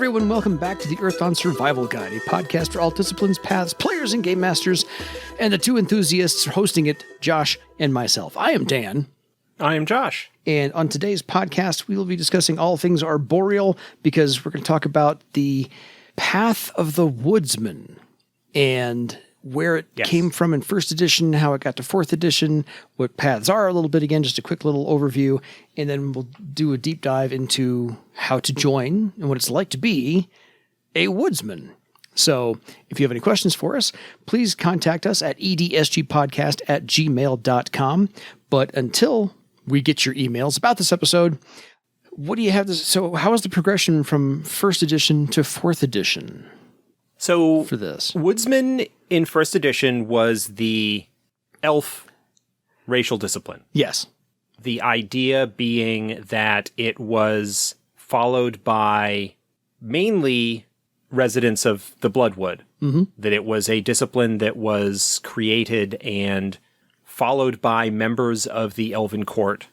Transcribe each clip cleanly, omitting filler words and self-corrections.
everyone, welcome back to the Earthdawn Survival Guide, a podcast for all disciplines, paths, players, and game masters, and the two enthusiasts hosting it, Josh and myself. I am Dan. I am Josh. And on today's podcast, we will be discussing all things arboreal, because we're going to talk about the path of the Woodsman, and where it came from in first edition, how it got to fourth edition, what paths are a little bit, again, just a quick little overview, and then we'll do a deep dive into how to join and what it's like to be a Woodsman. So if you have any questions for us, please contact us at edsgpodcast@gmail.com. But until we get your emails about this episode, what do you have? So how is the progression from first edition to fourth edition? So for this, Woodsman in first edition was the elf racial discipline. Yes. The idea being that it was followed by mainly residents of the Bloodwood. Mm-hmm. That it was a discipline that was created and followed by members of the Elven court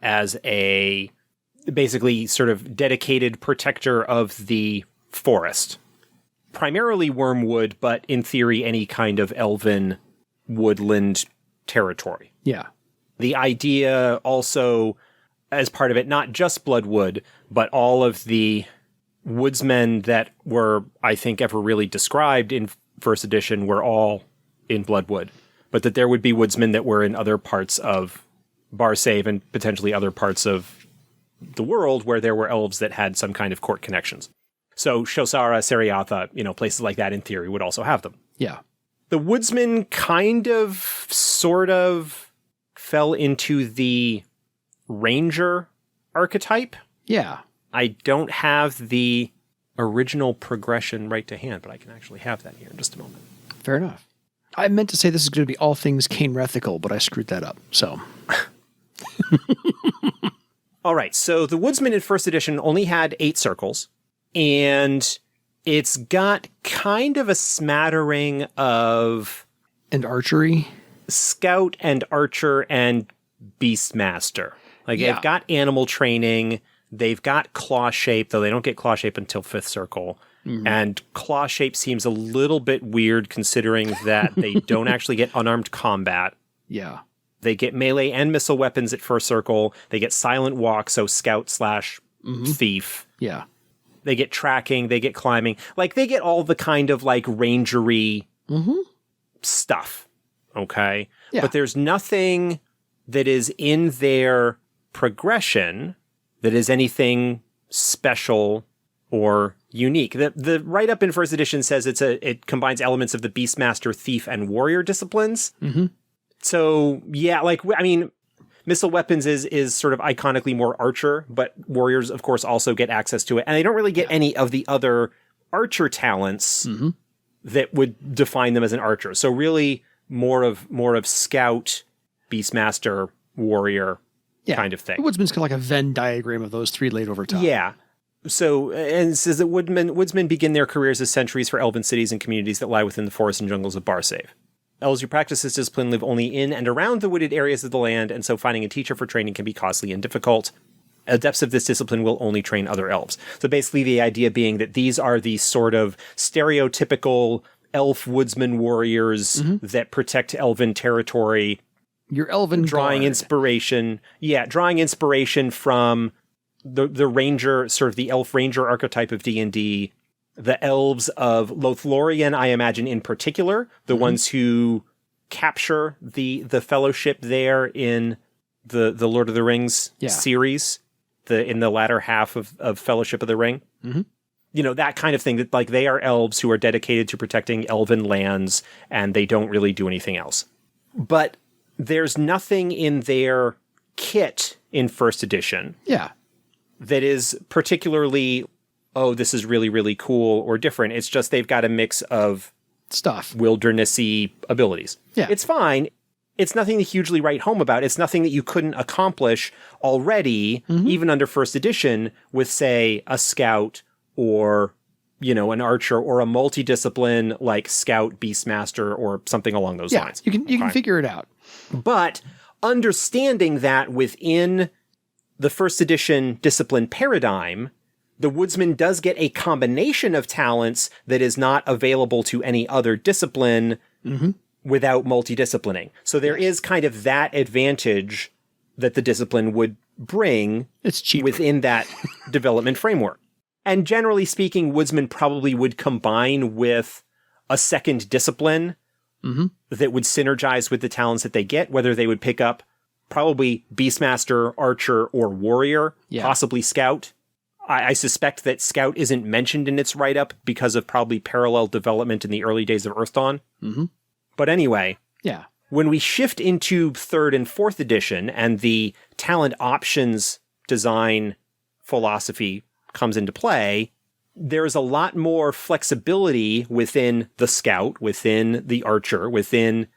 as a basically sort of dedicated protector of the forest. Primarily wormwood, but in theory, any kind of elven woodland territory. Yeah. The idea also, as part of it, not just Bloodwood, but all of the woodsmen that were, I think, ever really described in first edition were all in Bloodwood. But that there would be woodsmen that were in other parts of Barsave and potentially other parts of the world where there were elves that had some kind of court connections. So Shosara, Seriatha, places like that in theory would also have them. Yeah. The woodsman kind of, sort of fell into the ranger archetype. Yeah. I don't have the original progression right to hand, but I can actually have that here in just a moment. Fair enough. I meant to say this is going to be all things Cain Rethical, but I screwed that up. So. All right. So the woodsman in first edition only had 8 circles. And it's got kind of a smattering of... And archery? Scout and archer and beastmaster. They've got animal training. They've got claw shape, though they don't get claw shape until 5th circle. Mm-hmm. And claw shape seems a little bit weird considering that they don't actually get unarmed combat. Yeah. They get melee and missile weapons at 1st circle. They get silent walk, so scout / thief. Yeah. They get tracking, they get climbing. They get all the kind of, rangery stuff, okay? Yeah. But there's nothing that is in their progression that is anything special or unique. The write-up in first edition says it combines elements of the Beastmaster, Thief, and Warrior disciplines. Mm-hmm. So, yeah, missile weapons is sort of iconically more archer, but warriors, of course, also get access to it. And they don't really get any of the other archer talents that would define them as an archer. So really more of scout, beastmaster, warrior kind of thing. The woodsman's kind of like a Venn diagram of those three laid over top. Yeah. So, and it says that woodsmen begin their careers as sentries for elven cities and communities that lie within the forests and jungles of Barsave. Elves who practice this discipline live only in and around the wooded areas of the land, and so finding a teacher for training can be costly and difficult. Adepts of this discipline will only train other elves. So basically the idea being that these are the sort of stereotypical elf woodsman warriors that protect elven territory. Your elven drawing guard. Inspiration. Yeah, drawing inspiration from the ranger, sort of the elf ranger archetype of D&D. The elves of Lothlorian, I imagine in particular, the ones who capture the fellowship there in the Lord of the Rings series, in the latter half of Fellowship of the Ring. Mm-hmm. That kind of thing, that they are elves who are dedicated to protecting elven lands, and they don't really do anything else. But there's nothing in their kit in first edition that is particularly... oh, this is really, really cool or different. It's just they've got a mix of stuff, wildernessy abilities. Yeah. It's fine. It's nothing to hugely write home about. It's nothing that you couldn't accomplish already, even under first edition, with, say, a scout or, an archer or a multidiscipline like scout, beastmaster, or something along those lines. You can figure it out. But understanding that within the first edition discipline paradigm, the woodsman does get a combination of talents that is not available to any other discipline without multidisciplining. So there is kind of that advantage that the discipline would bring within that development framework. And generally speaking, woodsmen probably would combine with a second discipline that would synergize with the talents that they get, whether they would pick up probably Beastmaster, Archer, or Warrior, possibly Scout. I suspect that Scout isn't mentioned in its write-up because of probably parallel development in the early days of Earthdawn. But anyway, when we shift into 3rd and 4th edition and the talent options design philosophy comes into play, there's a lot more flexibility within the Scout, within the Archer, within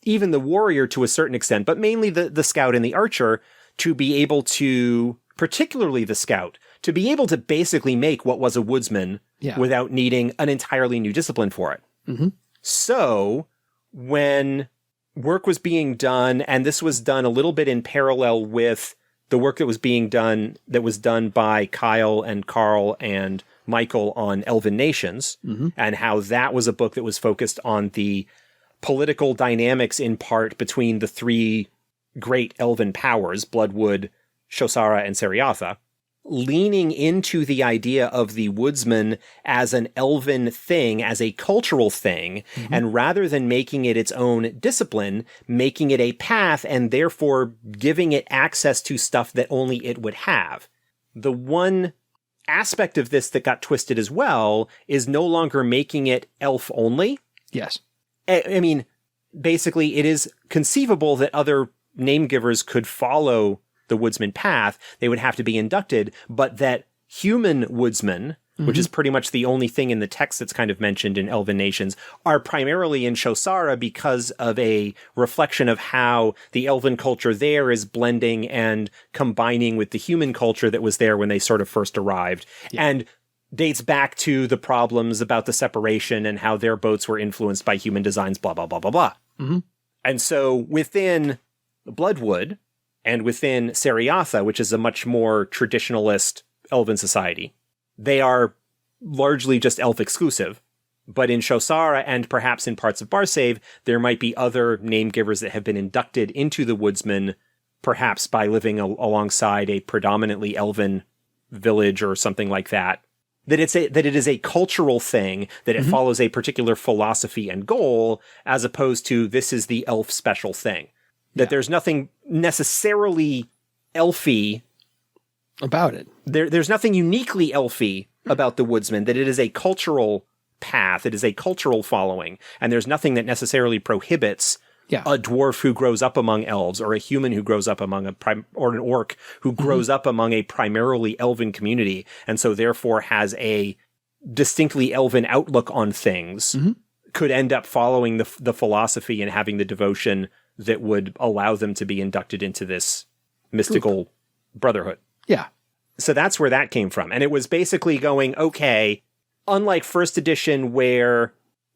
even the Warrior to a certain extent, but mainly the Scout and the Archer, to be able to, particularly the Scout, to be able to basically make what was a woodsman without needing an entirely new discipline for it. So when work was being done, and this was done a little bit in parallel with the work that was being done, that was done by Kyle and Carl and Michael on Elven Nations, and how that was a book that was focused on the political dynamics in part between the 3 great elven powers, Bloodwood, Shosara, and Seriatha, leaning into the idea of the woodsman as an elven thing, as a cultural thing, and rather than making it its own discipline, making it a path and therefore giving it access to stuff that only it would have. The one aspect of this that got twisted as well is no longer making it elf only. Yes. I mean, basically, it is conceivable that other name givers could follow the woodsman path. They would have to be inducted, but that human woodsmen, which is pretty much the only thing in the text that's kind of mentioned in Elven Nations, are primarily in Shosara because of a reflection of how the elven culture there is blending and combining with the human culture that was there when they sort of first arrived. And dates back to the problems about the separation and how their boats were influenced by human designs, blah, blah, blah, blah, blah. And so within Bloodwood and within Seriatha, which is a much more traditionalist elven society, they are largely just elf exclusive. But in Shosara and perhaps in parts of Barsave, there might be other name givers that have been inducted into the woodsman, perhaps by living alongside a predominantly elven village or something like that. That it is a cultural thing, that it follows a particular philosophy and goal, as opposed to this is the elf special thing. That there's nothing necessarily elfy about it. There's nothing uniquely elfy about the woodsman, that it is a cultural path, it is a cultural following, and there's nothing that necessarily prohibits a dwarf who grows up among elves, or a human who grows up among or an orc who grows up among a primarily elven community, and so therefore has a distinctly elven outlook on things, could end up following the philosophy and having the devotion that would allow them to be inducted into this mystical brotherhood. Yeah. So that's where that came from. And it was basically going, okay, unlike first edition where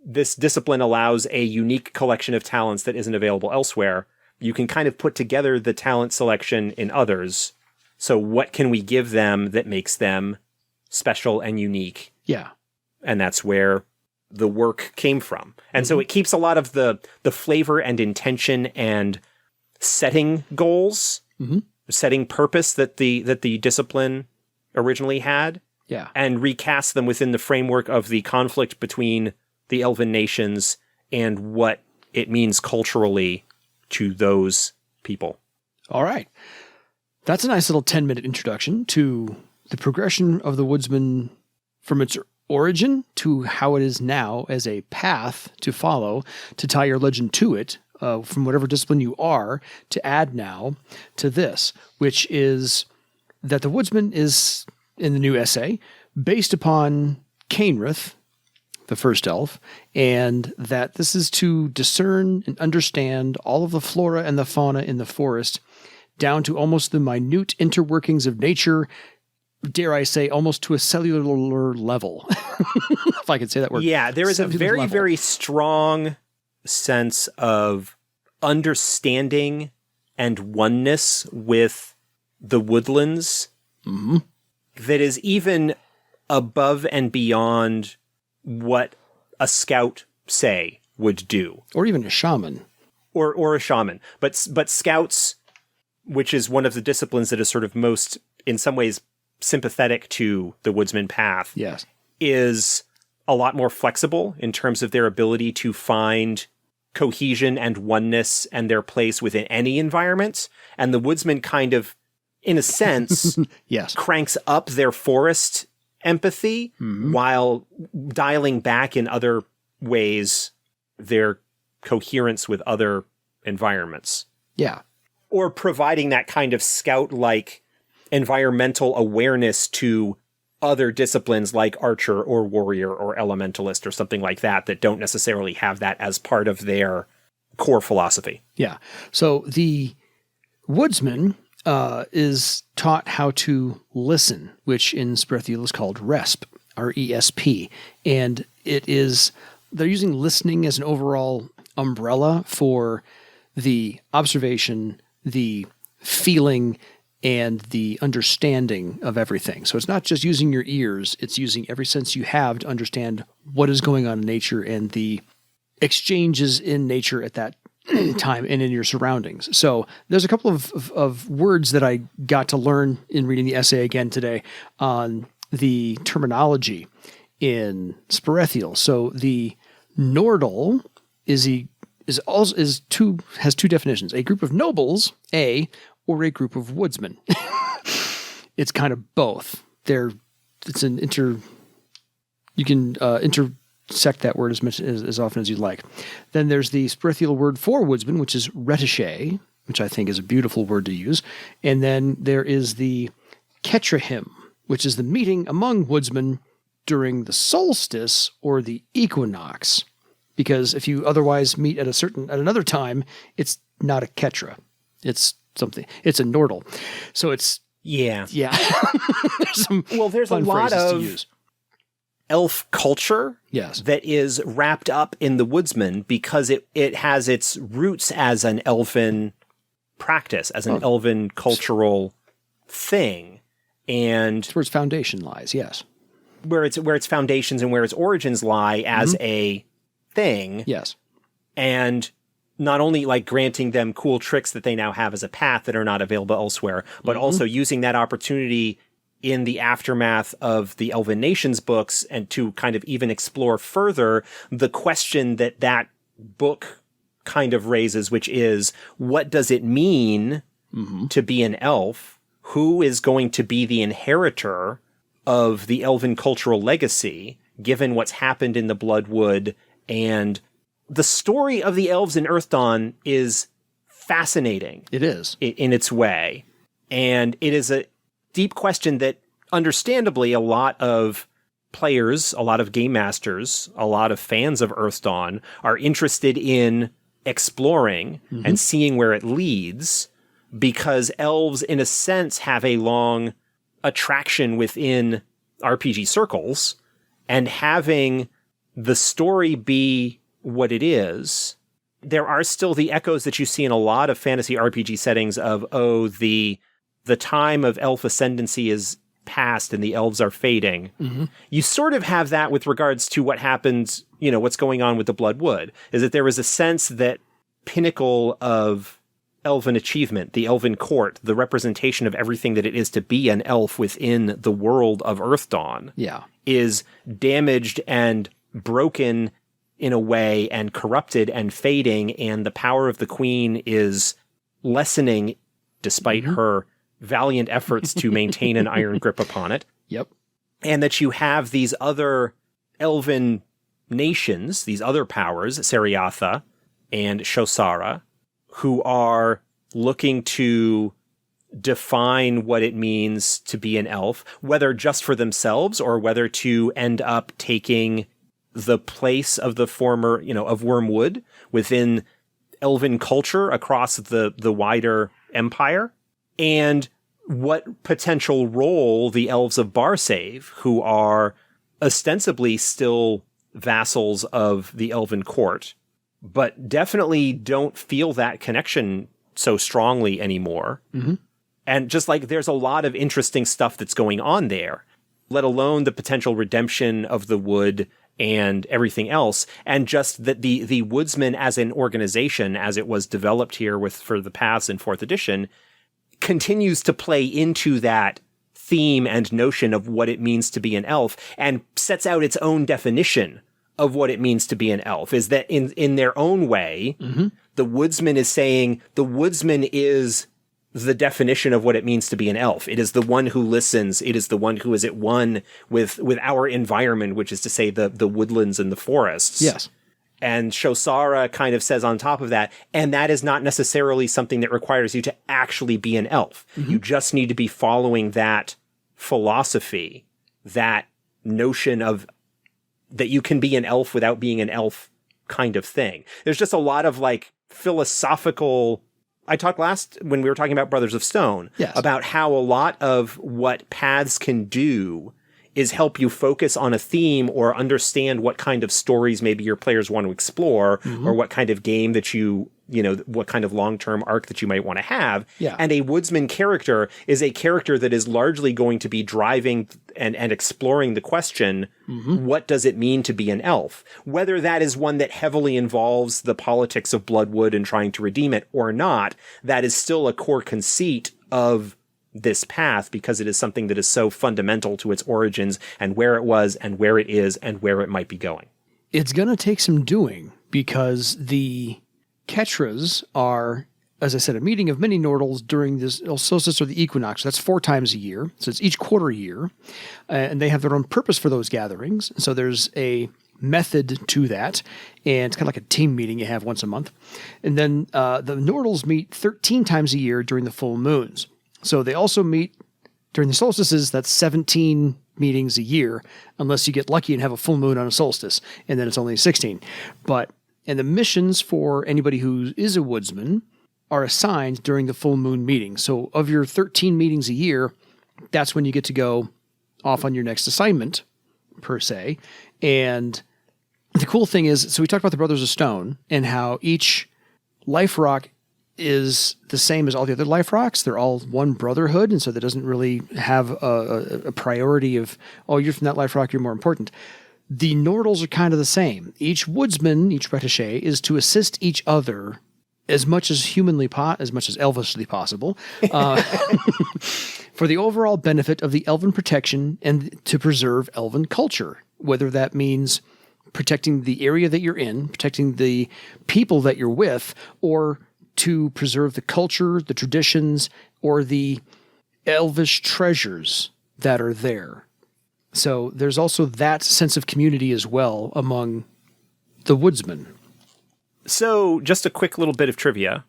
this discipline allows a unique collection of talents that isn't available elsewhere, you can kind of put together the talent selection in others. So what can we give them that makes them special and unique? Yeah. And that's where the work came from. And so it keeps a lot of the flavor and intention and setting goals, setting purpose that the discipline originally had, and recast them within the framework of the conflict between the Elven Nations and what it means culturally to those people. All right. That's a nice little 10-minute introduction to the progression of the woodsman from its origin to how it is now as a path to follow, to tie your legend to it, from whatever discipline you are, to add now to this, which is that the woodsman is, in the new essay, based upon Cainrith, the first elf, and that this is to discern and understand all of the flora and the fauna in the forest, down to almost the minute interworkings of nature, dare I say, almost to a cellular level, if I could say that word. Yeah, there is a very, very strong sense of understanding and oneness with the woodlands that is even above and beyond what a scout, say, would do. Or even a shaman. Or a shaman. But scouts, which is one of the disciplines that is sort of most, in some ways, sympathetic to the woodsman path, yes, is a lot more flexible in terms of their ability to find cohesion and oneness and their place within any environment. And the woodsman kind of, in a sense, yes, cranks up their forest empathy while dialing back in other ways their coherence with other environments. Yeah. Or providing that kind of scout-like environmental awareness to other disciplines like archer or warrior or elementalist or something like that don't necessarily have that as part of their core philosophy. Yeah. So the woodsman is taught how to listen, which in Sperethiel is called resp, R-E-S-P. And they're using listening as an overall umbrella for the observation, the feeling, and the understanding of everything. So it's not just using your ears, it's using every sense you have to understand what is going on in nature and the exchanges in nature at that time and in your surroundings. So there's a couple of words that I got to learn in reading the essay again today on the terminology in Sperethiel. So the Nordal has two definitions: a group of nobles, A, or a group of woodsmen. It's kind of both. You can intersect that word as often as you'd like. Then there's the Sperethiel word for woodsman, which is retishe, which I think is a beautiful word to use. And then there is the ketrahim, which is the meeting among woodsmen during the solstice or the equinox. Because if you otherwise meet at another time, it's not a ketra. It's a Nordal. So it's... Yeah. There's a lot of elf culture that is wrapped up in the woodsman because it has its roots as an elven practice, as an elven cultural thing. And it's where its foundation lies, yes. Where its foundations and where its origins lie as a thing. Yes. And not only like granting them cool tricks that they now have as a path that are not available elsewhere, but also using that opportunity in the aftermath of the Elven Nations books and to kind of even explore further the question that book kind of raises, which is, what does it mean to be an elf? Who is going to be the inheritor of the elven cultural legacy, given what's happened in the Bloodwood? And the story of the elves in Earthdawn is fascinating. It is. In its way. And it is a deep question that, understandably, a lot of players, a lot of game masters, a lot of fans of Earthdawn are interested in exploring and seeing where it leads, because elves, in a sense, have a long attraction within RPG circles, and having the story be what it is, there are still the echoes that you see in a lot of fantasy RPG settings of, the time of elf ascendancy is past and the elves are fading. You sort of have that with regards to what happens, what's going on with the Bloodwood, is that there is a sense that pinnacle of elven achievement, the elven court, the representation of everything that it is to be an elf within the world of Earthdawn, is damaged and broken in a way, and corrupted and fading, and the power of the queen is lessening despite her valiant efforts to maintain an iron grip upon it. Yep. And that you have these other elven nations, these other powers, Seriatha and Shosara, who are looking to define what it means to be an elf, whether just for themselves or whether to end up taking the place of the former, of Wormwood within elven culture across the wider empire, and what potential role the elves of Barsave, who are ostensibly still vassals of the elven court, but definitely don't feel that connection so strongly anymore. And just like there's a lot of interesting stuff that's going on there. let alone the potential redemption of the wood and everything else, and just that the Woodsman as an organization, as it was developed here for the paths in 4th edition, continues to play into that theme and notion of what it means to be an elf, and sets out its own definition of what it means to be an elf. Is that in their own way, the Woodsman is saying the Woodsman is the definition of what it means to be an elf. It is the one who listens. It is the one who is at one with our environment, which is to say the woodlands and the forests. Yes. And Shosara kind of says on top of that, and that is not necessarily something that requires you to actually be an elf. You just need to be following that philosophy, that notion of that you can be an elf without being an elf kind of thing. There's just a lot of like philosophical. I talked when we were talking about Brothers of Stone, about how a lot of what paths can do is help you focus on a theme or understand what kind of stories maybe your players want to explore, or what kind of game that what kind of long-term arc that you might want to have. Yeah. And a Woodsman character is a character that is largely going to be driving and exploring the question, what does it mean to be an elf? Whether that is one that heavily involves the politics of Bloodwood and trying to redeem it or not, that is still a core conceit of this path, because it is something that is so fundamental to its origins and where it was and where it is and where it might be going. It's going to take some doing, because the Ketras are, as I said, a meeting of many Nordals during this solstice or the equinox. That's 4 times a year. So it's each quarter year. And they have their own purpose for those gatherings. So there's a method to that. And it's kind of like a team meeting you have once a month. And then the Nordals meet 13 times a year during the full moons. So they also meet during the solstices. That's 17 meetings a year, unless you get lucky and have a full moon on a solstice. And then it's only 16. And the missions for anybody who is a Woodsman are assigned during the full moon meeting. So of your 13 meetings a year, that's when you get to go off on your next assignment, per se. And the cool thing is, so we talked about the Brothers of Stone and how each life rock is the same as all the other life rocks. They're all one brotherhood, and so that doesn't really have a priority of, oh, you're from that life rock, you're more important. The Nordals are kind of the same. Each Woodsman, each Retichet, is to assist each other as much as as much as elvishly possible, for the overall benefit of the elven protection and to preserve elven culture, whether that means protecting the area that you're in, protecting the people that you're with, or to preserve the culture, the traditions, or the elvish treasures that are there. So there's also that sense of community as well among the Woodsmen. So just a quick little bit of trivia.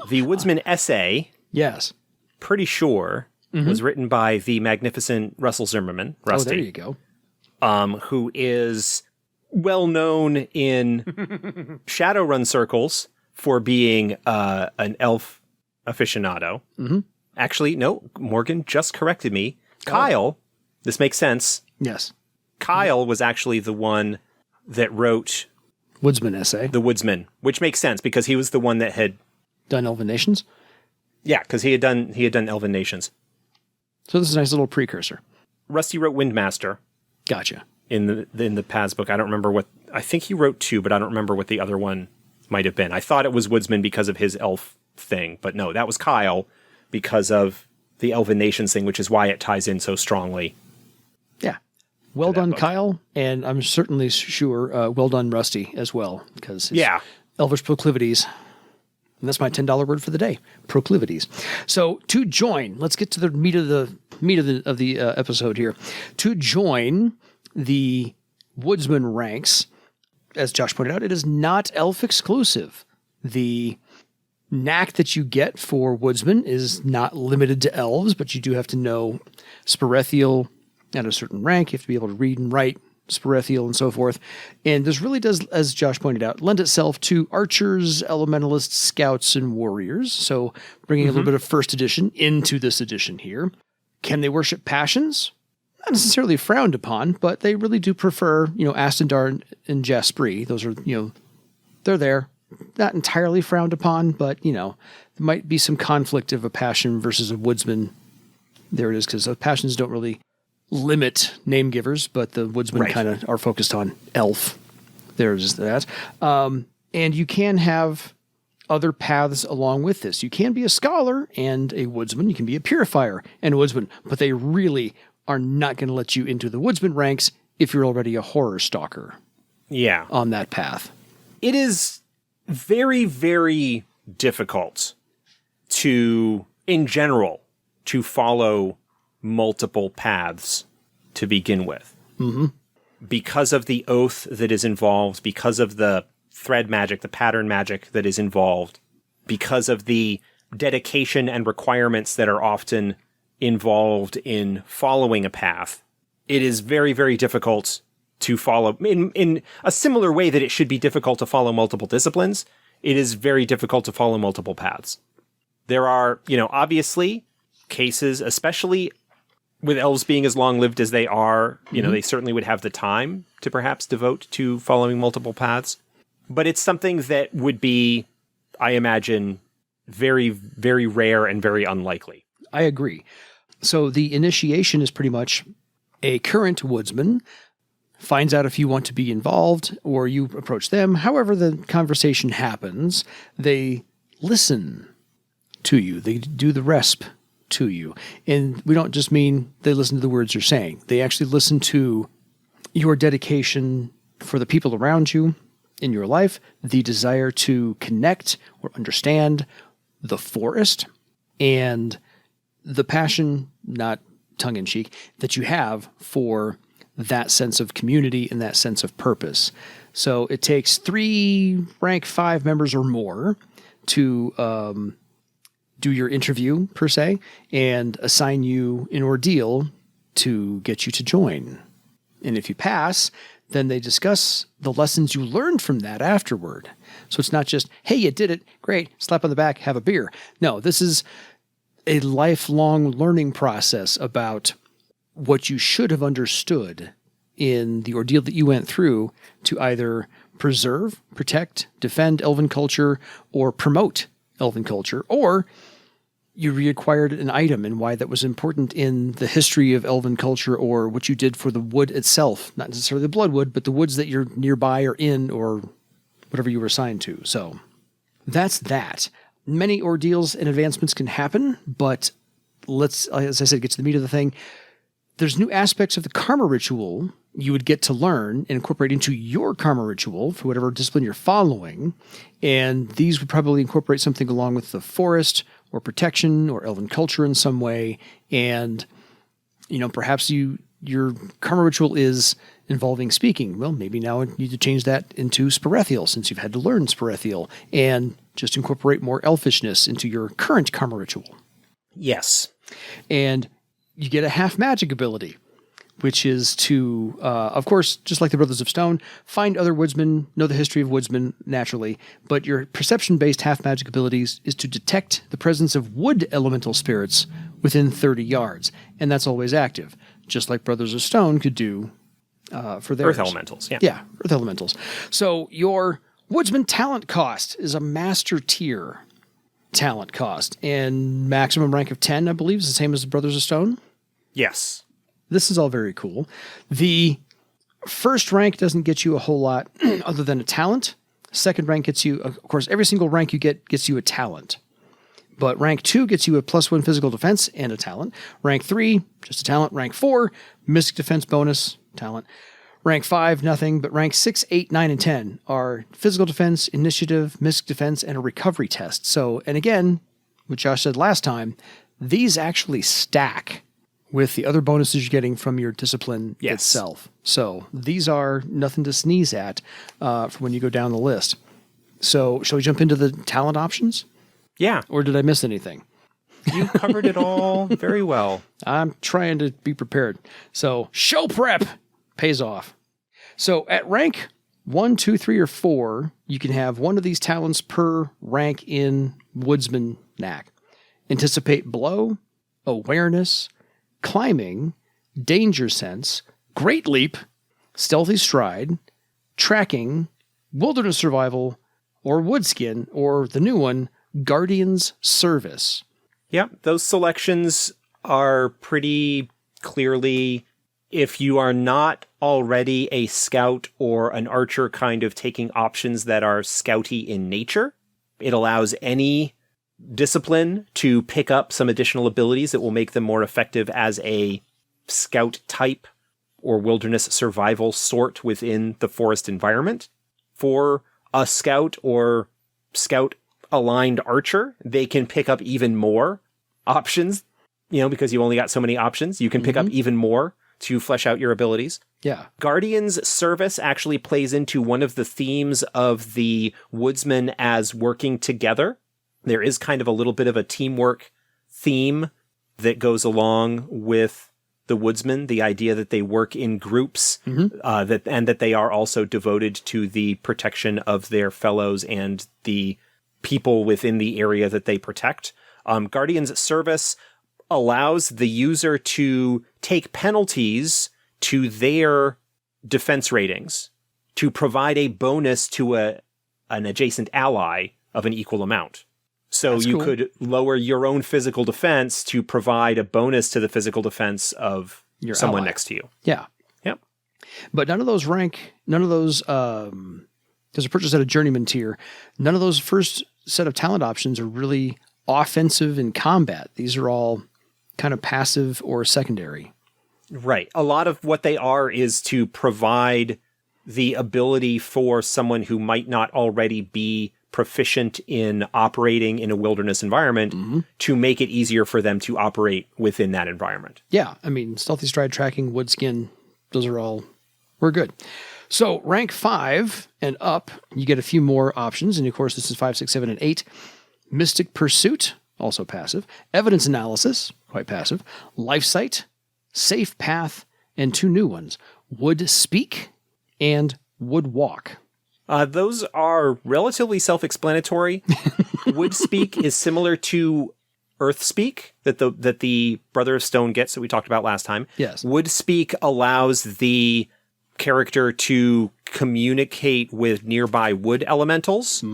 The Woodsman essay, yes, pretty sure, was written by the magnificent Russell Zimmerman, Rusty. Oh, there you go. Who is well known in Shadowrun circles for being an elf aficionado. Actually, no, Morgan just corrected me. Kyle, this makes sense. Yes. Kyle was actually the one that wrote Woodsman essay. The Woodsman, which makes sense because he was the one that had done Elven Nations. Yeah, because he had done Elven Nations. So this is a nice little precursor. Rusty wrote Windmaster. Gotcha. In the Paz book. I don't remember what, I think he wrote 2, but I don't remember what the other one might have been. I thought it was Woodsman because of his elf thing, but no, that was Kyle because of the Elven Nations thing, which is why it ties in so strongly. Yeah. Well done, book. Kyle, and I'm certainly sure well done, Rusty, as well, because elvish proclivities. And that's my $10 word for the day, proclivities. So to join, let's get to the meat of the episode here. To join the Woodsman ranks, as Josh pointed out, it is not elf exclusive. The knack that you get for Woodsman is not limited to elves, but you do have to know Spirethiel at a certain rank. You have to be able to read and write Spirethiel and so forth. And this really does, as Josh pointed out, lend itself to archers, elementalists, scouts, and warriors. So bringing a little bit of first edition into this edition here. Can they worship passions? Not necessarily frowned upon, but they really do prefer, Astendar and Jaspri. Those are, they're there. Not entirely frowned upon, but, there might be some conflict of a passion versus a woodsman. There it is, because those passions don't really limit name givers, but the Woodsmen kind of are focused on elf. There's that. And you can have other paths along with this. You can be a scholar and a woodsman. You can be a purifier and a woodsman, but they really are not going to let you into the woodsman ranks if you're already a horror stalker. Yeah. On that path. It is very, very difficult in general, to follow multiple paths to begin with. Mm-hmm. Because of the oath that is involved, because of the thread magic, the pattern magic that is involved, because of the dedication and requirements that are often involved in following a path, it is very, very difficult to follow. In a similar way that it should be difficult to follow multiple disciplines, it is very difficult to follow multiple paths. There are, obviously cases, especially with elves being as long-lived as they are, they certainly would have the time to perhaps devote to following multiple paths. But it's something that would be, I imagine, very, very rare and very unlikely. I agree. So the initiation is pretty much a current woodsman finds out if you want to be involved or you approach them. However the conversation happens, they listen to you. They do the resp to you. And we don't just mean they listen to the words you're saying. They actually listen to your dedication for the people around you in your life, the desire to connect or understand the forest, and the passion, not tongue-in-cheek, that you have for that sense of community and that sense of purpose. So it takes 3 rank 5 members or more to do your interview, per se, and assign you an ordeal to get you to join. And if you pass, then they discuss the lessons you learned from that afterward. So it's not just, hey, you did it, great, slap on the back, have a beer. No, this is a lifelong learning process about what you should have understood in the ordeal that you went through to either preserve, protect, defend elven culture, or promote elven culture, or you reacquired an item and why that was important in the history of elven culture, or what you did for the wood itself, not necessarily the bloodwood, but the woods that you're nearby or in, or whatever you were assigned to. So that's that. Many ordeals and advancements can happen, but let's, as I said, get to the meat of the thing. There's new aspects of the karma ritual you would get to learn and incorporate into your karma ritual for whatever discipline you're following. And these would probably incorporate something along with the forest or protection or elven culture in some way. And, perhaps your karma ritual is involving speaking. Well, maybe now you need to change that into Spirethiel, since you've had to learn Spirethiel, and just incorporate more elfishness into your current karma ritual. Yes. And you get a half magic ability, which is to, of course, just like the Brothers of Stone, find other woodsmen, know the history of woodsmen naturally, but your perception-based half magic abilities is to detect the presence of wood elemental spirits within 30 yards, and that's always active, just like Brothers of Stone could do for theirs. Earth elementals, yeah. Yeah, earth elementals. So your woodsman talent cost is a master tier talent cost, and maximum rank of 10, I believe, is the same as the Brothers of Stone. Yes. This is all very cool. The first rank doesn't get you a whole lot other than a talent. Second rank gets you, of course, every single rank you get gets you a talent. But rank 2 gets you a +1 physical defense and a talent. Rank 3, just a talent. Rank 4, mystic defense bonus, talent. Rank 5, nothing. But rank 6, 8, 9, and 10 are physical defense, initiative, mystic defense, and a recovery test. So, and again, what Josh said last time, these actually stack with the other bonuses you're getting from your discipline itself. So these are nothing to sneeze at for when you go down the list. So shall we jump into the talent options? Yeah. Or did I miss anything? You covered it all very well. I'm trying to be prepared. So show prep pays off. So at rank 1, 2, 3, or 4, you can have one of these talents per rank in Woodsman Knack. Anticipate blow, awareness, climbing, danger sense, great leap, stealthy stride, tracking, wilderness survival, or woodskin, or the new one, guardian's service. Yeah, those selections are pretty clearly if you are not already a scout or an archer kind of taking options that are scouty in nature, it allows any discipline to pick up some additional abilities that will make them more effective as a scout type or wilderness survival sort within the forest environment. For a scout or scout aligned archer, they can pick up even more options, because you only got so many options. You can pick up even more to flesh out your abilities. Yeah. Guardian's service actually plays into one of the themes of the Woodsman as working together. There is kind of a little bit of a teamwork theme that goes along with the Woodsman, the idea that they work in groups, that they are also devoted to the protection of their fellows and the people within the area that they protect. Guardian's service allows the user to take penalties to their defense ratings to provide a bonus to an adjacent ally of an equal amount. So That's you cool. could lower your own physical defense to provide a bonus to the physical defense of someone ally. next to you. Yeah. Yep. But none of those there's a purchase at a journeyman tier. None of those first set of talent options are really offensive in combat. These are all kind of passive or secondary. Right. A lot of what they are is to provide the ability for someone who might not already be proficient in operating in a wilderness environment to make it easier for them to operate within that environment. Yeah. I mean, stealthy stride tracking, wood skin, we're good. So rank 5 and up, you get a few more options. And of course, this is 5, 6, 7, and 8. Mystic Pursuit, also passive. Evidence Analysis, quite passive. Life Sight, Safe Path, and 2 new ones, Wood Speak and Wood Walk. Those are relatively self-explanatory. Wood Speak is similar to Earth Speak that the Brother of Stone gets that we talked about last time. Yes. Wood Speak allows the character to communicate with nearby wood elementals.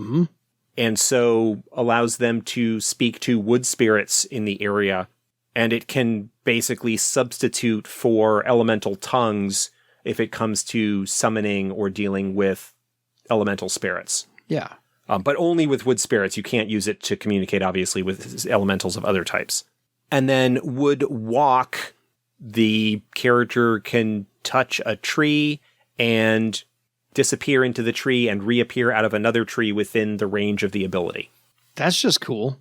And so allows them to speak to wood spirits in the area. And it can basically substitute for elemental tongues if it comes to summoning or dealing with elemental spirits. Yeah. But only with wood spirits. You can't use it to communicate, obviously, with elementals of other types. And then Wood Walk, the character can touch a tree and disappear into the tree and reappear out of another tree within the range of the ability. That's just cool.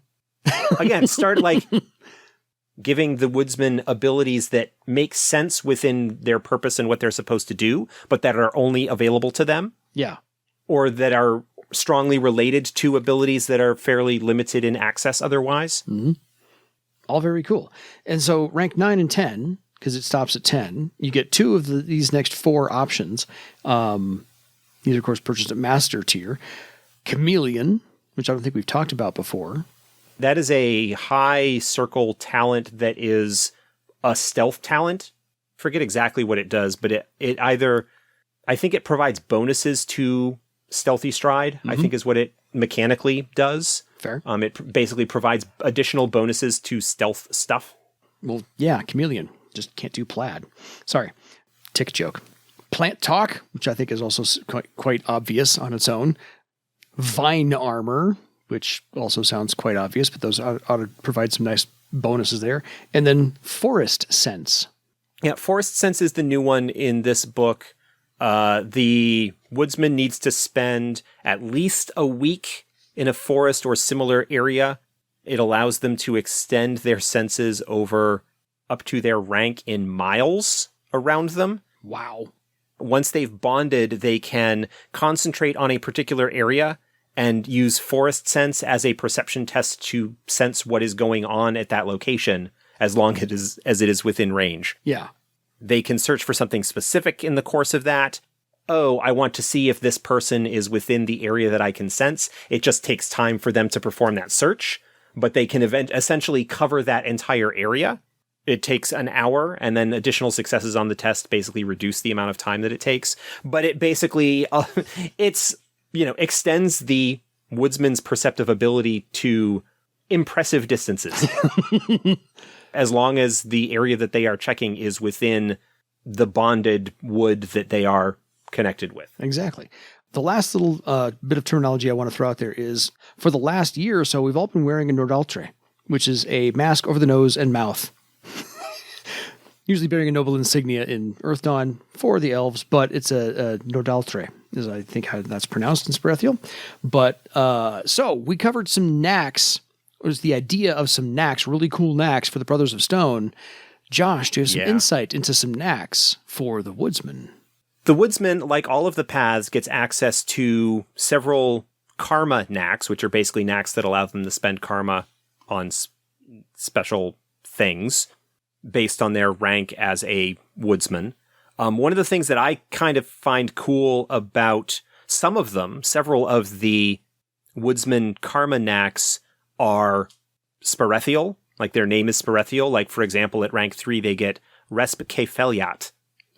Again, start giving the woodsman abilities that make sense within their purpose and what they're supposed to do, but that are only available to them. Yeah. Or that are strongly related to abilities that are fairly limited in access otherwise. All very cool. And so rank 9 and 10, because it stops at 10, you get 2 of these next 4 options. These are, of course, purchased at Master tier. Chameleon, which I don't think we've talked about before. That is a high circle talent that is a stealth talent. Forget exactly what it does, but it either, I think it provides bonuses to stealthy stride, I think is what it mechanically does. Fair. It basically provides additional bonuses to stealth stuff. Well, yeah, Chameleon. Just can't do plaid. Sorry. Tick joke. Plant Talk, which I think is also quite obvious on its own. Vine Armor, which also sounds quite obvious, but those ought to provide some nice bonuses there. And then Forest Sense. Yeah, Forest Sense is the new one in this book. The woodsman needs to spend at least a week in a forest or similar area. It allows them to extend their senses over up to their rank in miles around them. Wow. Once they've bonded, they can concentrate on a particular area and use Forest Sense as a perception test to sense what is going on at that location, as long as it is within range. Yeah. They can search for something specific in the course of that. Oh, I want to see if this person is within the area that I can sense. It just takes time for them to perform that search, but they can essentially cover that entire area. It takes an hour, and then additional successes on the test basically reduce the amount of time that it takes. But it basically, extends the woodsman's perceptive ability to impressive distances. As long as the area that they are checking is within the bonded wood that they are connected with. Exactly. The last little bit of terminology I want to throw out there is, for the last year or so, we've all been wearing a Nordaltre, which is a mask over the nose and mouth. Usually bearing a noble insignia in Earthdawn for the elves, but it's a Nordaltre, is I think how that's pronounced in Sperethiel. But so we covered some knacks. It was the idea of some knacks, really cool knacks for the Brothers of Stone. Josh, do you have some insight into some knacks for the Woodsman? The Woodsman, like all of the paths, gets access to several karma knacks, which are basically knacks that allow them to spend karma on special things based on their rank as a woodsman. One of the things that I kind of find cool about some of them, several of the woodsman karma knacks are Sperethiel, like their name is Sperethiel. Like, for example, at rank 3, they get Resp Kefeliat.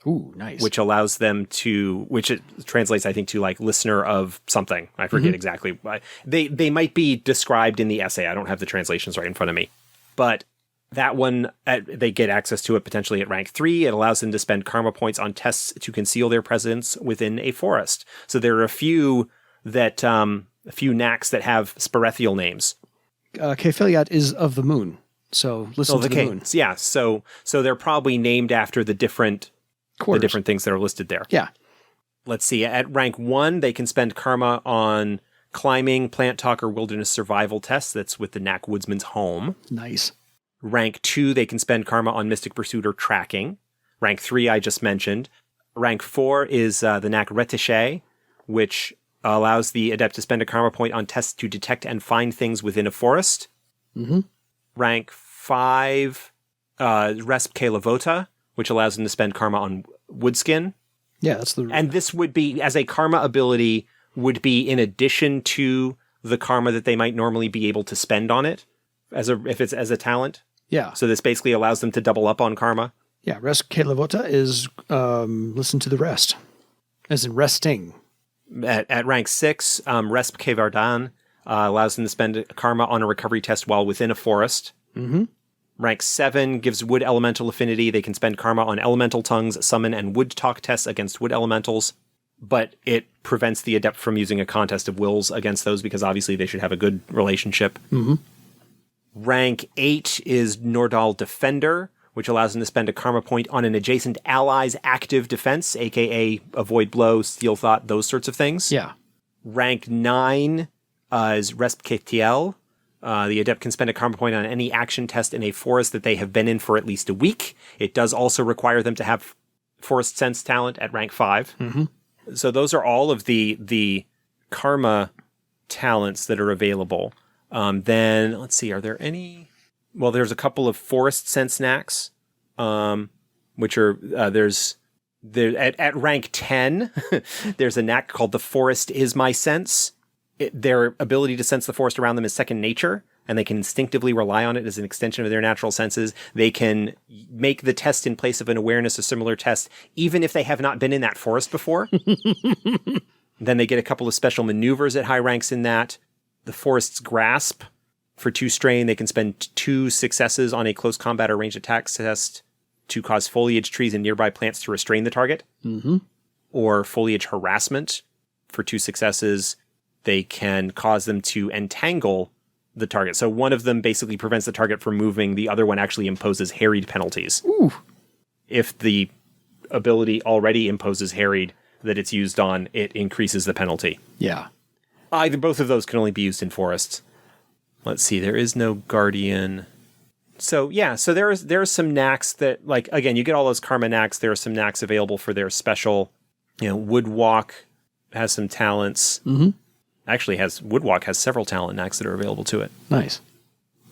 Ooh, nice. Which allows them to, which it translates, I think, to like listener of something. I forget exactly. They might be described in the essay. I don't have the translations right in front of me. But that one, they get access to it potentially at rank 3. It allows them to spend karma points on tests to conceal their presence within a forest. So there are a few knacks that have Sperethiel names. Kefeliat is of the moon. So listen to the moon. Yeah. So they're probably named after the different things that are listed there. Yeah. Let's see. At rank 1, they can spend karma on climbing, plant talk, or wilderness survival tests. That's with the knack Woodsman's Home. Nice. Rank 2, they can spend karma on mystic pursuit or tracking. Rank 3, I just mentioned. Rank 4 is the knack Retichet, which allows the adept to spend a karma point on tests to detect and find things within a forest. Mm-hmm. Rank 5, Resp Kelavota, which allows them to spend karma on woodskin. Yeah, that's the... And this would be, as a karma ability, would be in addition to the karma that they might normally be able to spend on it, if it's as a talent. Yeah. So this basically allows them to double up on karma. Yeah, Rest Kelavota is listen to the rest, as in resting. At rank 6, Resp Kevardan allows them to spend karma on a recovery test while within a forest. Mm-hmm. Rank 7 gives wood elemental affinity. They can spend karma on elemental tongues, summon, and wood talk tests against wood elementals, but it prevents the adept from using a contest of wills against those because obviously they should have a good relationship. Mm-hmm. Rank 8 is Nordal Defender, which allows them to spend a karma point on an adjacent ally's active defense, aka avoid blow, steal thought, those sorts of things. Yeah. Rank 9 is Resp Ketiel. The adept can spend a karma point on any action test in a forest that they have been in for at least a week. It does also require them to have forest sense talent at rank 5. Mm-hmm. So those are all of the karma talents that are available. Then let's see, are there any? Well, there's a couple of forest sense knacks, which are at rank 10. There's a knack called the Forest Is My Sense. Their ability to sense the forest around them is second nature, and they can instinctively rely on it as an extension of their natural senses. They can make the test in place of an awareness, a similar test, even if they have not been in that forest before. Then they get a couple of special maneuvers at high ranks in that. The Forest's Grasp. For 2 strain, they can spend 2 successes on a close combat or ranged attack test to cause foliage trees and nearby plants to restrain the target. Mm-hmm. Or Foliage Harassment. For 2 successes, they can cause them to entangle the target. So one of them basically prevents the target from moving. The other one actually imposes harried penalties. Ooh. If the ability already imposes harried that it's used on, it increases the penalty. Yeah. Both of those can only be used in forests. Let's see, there is no guardian. So yeah, so there's some knacks that, like, again, you get all those karma knacks. There are some knacks available for their special, Woodwalk has some talents. Mm-hmm. Actually, Woodwalk has several talent knacks that are available to it. Nice.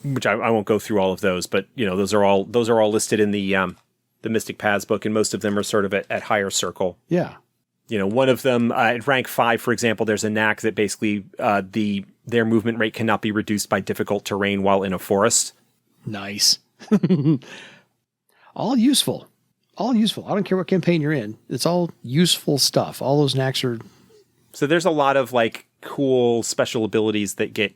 Which I won't go through all of those, but those are all listed in the Mystic Paths book, and most of them are sort of at higher circle. Yeah. One of them at rank 5, for example, there's a knack that basically their movement rate cannot be reduced by difficult terrain while in a forest. Nice. All useful. All useful. I don't care what campaign you're in. It's all useful stuff. All those knacks are... So there's a lot of like cool special abilities that get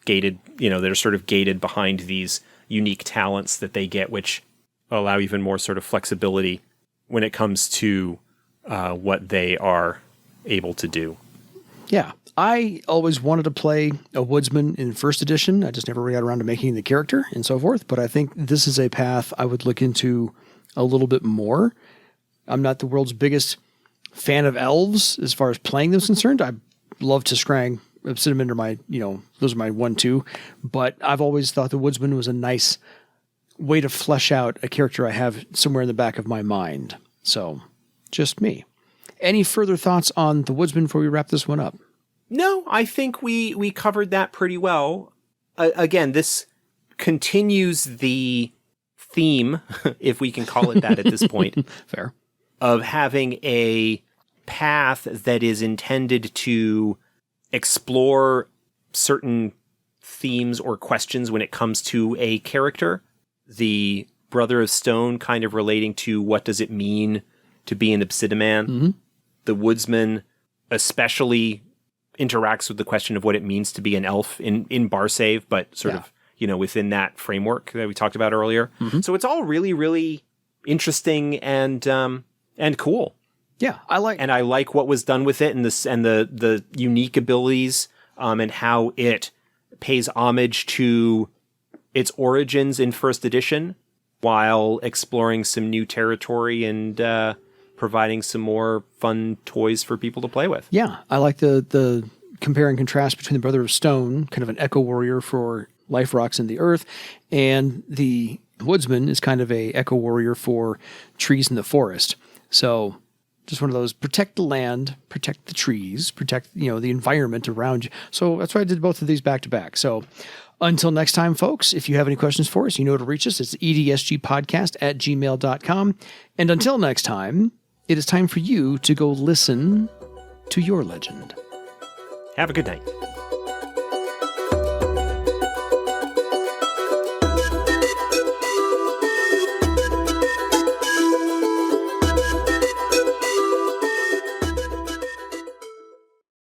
gated, that are sort of gated behind these unique talents that they get, which allow even more sort of flexibility when it comes to what they are able to do. Yeah. I always wanted to play a Woodsman in first edition. I just never got around to making the character and so forth. But I think this is a path I would look into a little bit more. I'm not the world's biggest fan of elves as far as playing them is concerned. I love to scrang Obsidian are my, those are my 1-2. But I've always thought the Woodsman was a nice way to flesh out a character I have somewhere in the back of my mind. So, just me. Any further thoughts on the Woodsman before we wrap this one up? No, I think we covered that pretty well. Again, this continues the theme, if we can call it that at this point. Fair. Of having a path that is intended to explore certain themes or questions when it comes to a character. The Brother of Stone kind of relating to what does it mean to be an Obsidian Man. Mm-hmm. The Woodsman especially interacts with the question of what it means to be an elf in bar save, but sort of, within that framework that we talked about earlier. Mm-hmm. So it's all really, really interesting and cool. Yeah, I like what was done with it and the unique abilities, and how it pays homage to its origins in first edition while exploring some new territory and providing some more fun toys for people to play with. Yeah, I like the compare and contrast between the Brother of Stone, kind of an echo warrior for life rocks in the earth, and the Woodsman is kind of a echo warrior for trees in the forest. So just one of those, protect the land, protect the trees, protect, the environment around you. So that's why I did both of these back to back. So until next time, folks, if you have any questions for us, you know how to reach us. It's edsgpodcast@gmail.com. And until next time, it is time for you to go listen to your legend. Have a good night.